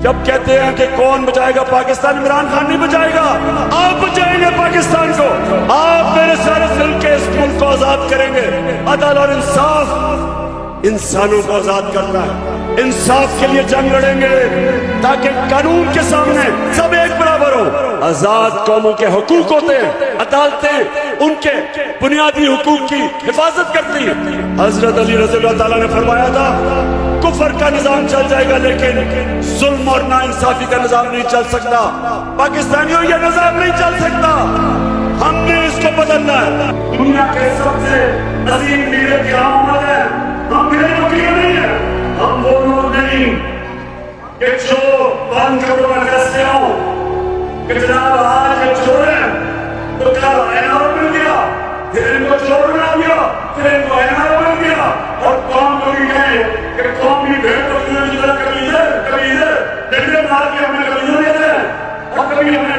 جب کہتے ہیں کہ کون بچائے گا پاکستان، عمران خان نہیں بچائے گا، آپ بچائیں گے پاکستان کو، آپ میرے سارے دل کے اس ملک کو آزاد کریں گے۔ عدل اور انصاف انسانوں کو آزاد کرتا ہے، انصاف کے لیے جنگ لڑیں گے تاکہ قانون کے سامنے سب ایک برابر ہو۔ آزاد قوموں کے حقوق ہوتے ہیں، عدالتیں ان کے بنیادی حقوق کی حفاظت کرتی ہیں۔ حضرت علی رضی اللہ تعالیٰ نے فرمایا تھا کفر کا نظام چل جائے گا لیکن ظلم اور ناانصافی کا نظام نہیں چل سکتا۔ پاکستانیوں یہ نظام نہیں چل سکتا، ہم نے اس کو بدلنا ہے۔ دنیا کے سب سے عظیم لیڈر کی آمد ہے، ہم میرے وکیل نہیں ہیں، ہم وہ لوگ نہیں کہ جو بند کمروں میں فیصلے ہوں کہ جناب آج یہ چھوڑیں تو کل اینار مل گیا، پھر ان کو چھوڑنا گیا، پھر ان کو اینار مل گیا، اور قوم کو بھی کہیں کہ قومی بھیڑ کو جتنا کبھی ادھر کبھی ادھر ڈنڈے مار کے ہمیں کبھی ادھر اور کبھی ہمیں